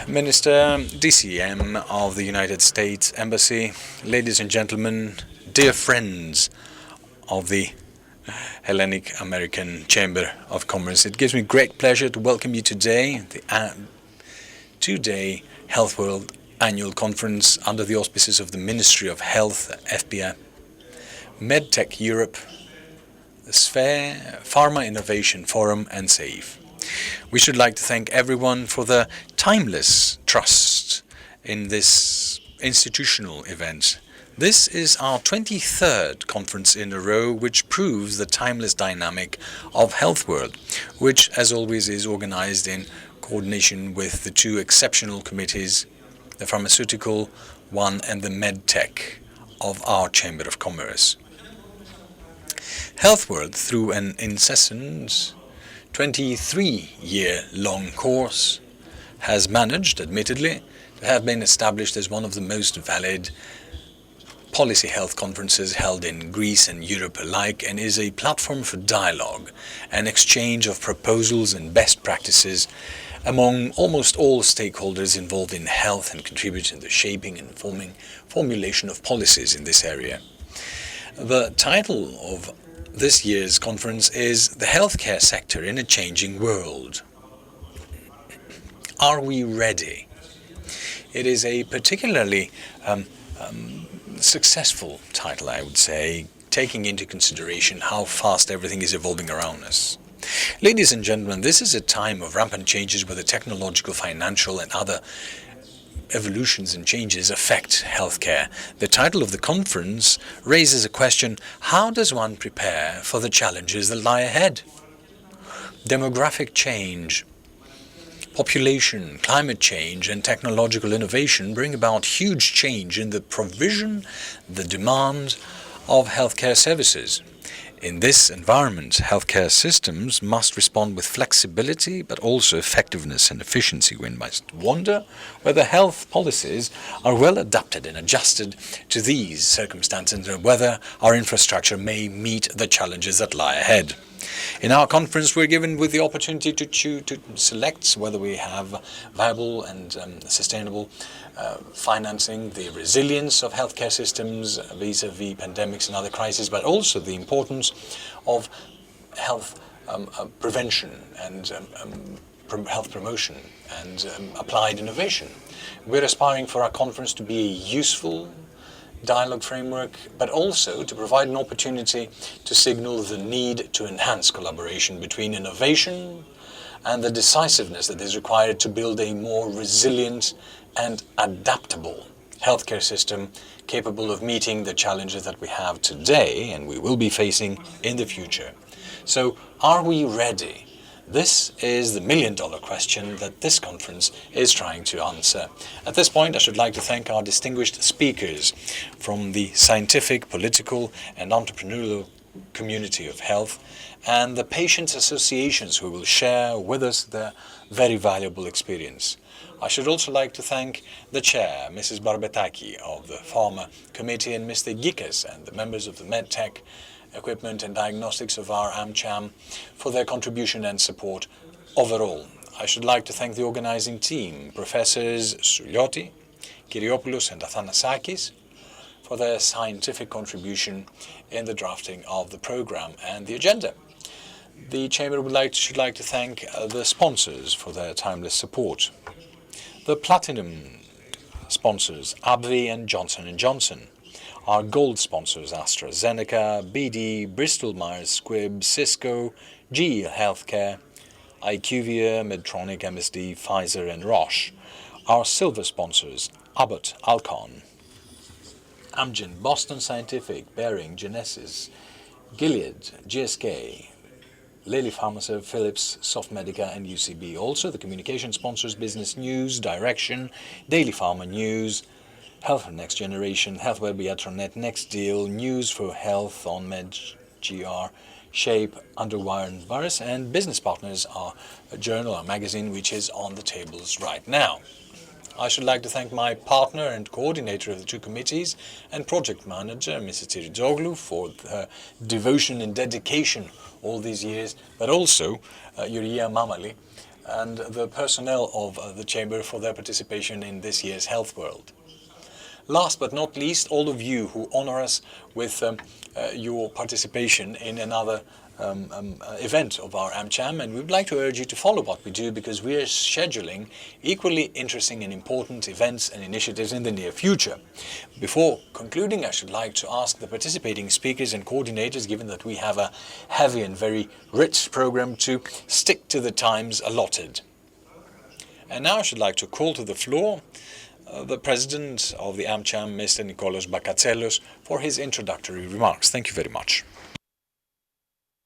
Minister, DCM of the United States Embassy, ladies and gentlemen, dear friends of the Hellenic American Chamber of Commerce, it gives me great pleasure to welcome you today, the two-day Health World Annual Conference under the auspices of the Ministry of Health, FBA, MedTech Europe, the Sphere, Pharma Innovation Forum, and SAFE. We should like to thank everyone for their timeless trust in this institutional event. This is our 23rd conference in a row, which proves the timeless dynamic of Health World, which, as always, is organized in coordination with the two exceptional committees, the Pharmaceutical one and the MedTech of our Chamber of Commerce. Health World, through an incessant 23-year-long course, has managed, admittedly, to have been established as one of the most valid policy health conferences held in Greece and Europe alike, and is a platform for dialogue and exchange of proposals and best practices among almost all stakeholders involved in health and contribute in the shaping and formulation of policies in this area. The title of this year's conference is The Healthcare Sector in a Changing World. Are we ready? It is a particularly successful title, I would say, taking into consideration how fast everything is evolving around us. Ladies and gentlemen, this is a time of rampant changes where the technological, financial, and other evolutions and changes affect healthcare. The title of the conference raises a question: how does one prepare for the challenges that lie ahead? Demographic change, population, climate change, and technological innovation bring about huge change in the provision, the demand of healthcare services. In this environment, healthcare systems must respond with flexibility, but also effectiveness and efficiency. We must wonder whether health policies are well adapted and adjusted to these circumstances, and whether our infrastructure may meet the challenges that lie ahead. In our conference, we're given with the opportunity to select whether we have viable and sustainable financing, the resilience of healthcare systems vis-à-vis pandemics and other crises, but also the importance of health prevention and health promotion and applied innovation. We're aspiring for our conference to be a useful dialogue framework, but also to provide an opportunity to signal the need to enhance collaboration between innovation and the decisiveness that is required to build a more resilient and adaptable healthcare system capable of meeting the challenges that we have today and we will be facing in the future. So, are we ready? This is the million-dollar question that this conference is trying to answer. At this point, I should like to thank our distinguished speakers from the scientific, political, and entrepreneurial community of health, and the patients' associations who will share with us their very valuable experience. I should also like to thank the chair, Mrs. Barmpetaki of the Pharma Committee, and Mr. Gkikas and the members of the MedTech Equipment and Diagnostics of our AmCham for their contribution and support overall. I should like to thank the organizing team, Professors Soulioti, Kyriopoulos, and Athanasakis, for their scientific contribution in the drafting of the program and the agenda. The Chamber should like to thank the sponsors for their timeless support. The platinum sponsors, AbbVie and Johnson & Johnson. Our gold sponsors, AstraZeneca, BD, Bristol-Myers Squibb, Cisco, GE Healthcare, IQVIA, Medtronic, MSD, Pfizer, and Roche. Our silver sponsors, Abbott, Alcon, Amgen, Boston Scientific, Behring, Genesis, Gilead, GSK, Lilly Pharmaceutical, Philips, Softmedica, and UCB. Also, the communication sponsors, Business News, Direction, Daily Pharma News, Health for Next Generation, HealthWeb, Iatronet, Next Deal, News for Health on MedGR, Shape, Underwire and Virus, and business partners are a journal, a magazine, which is on the tables right now. I should like to thank my partner and coordinator of the two committees and project manager, Mrs. Tsiridzoglou, for her devotion and dedication all these years, but also Yuria Mamali, and the personnel of the Chamber for their participation in this year's Health World. Last but not least, all of you who honor us with your participation in another event of our AmCham, and we would like to urge you to follow what we do, because we are scheduling equally interesting and important events and initiatives in the near future. Before concluding, I should like to ask the participating speakers and coordinators, given that we have a heavy and very rich program, to stick to the times allotted. And now I should like to call to the floor the President of the AmCham, Mr. Nikolaos Bakatselos, for his introductory remarks. Thank you very much.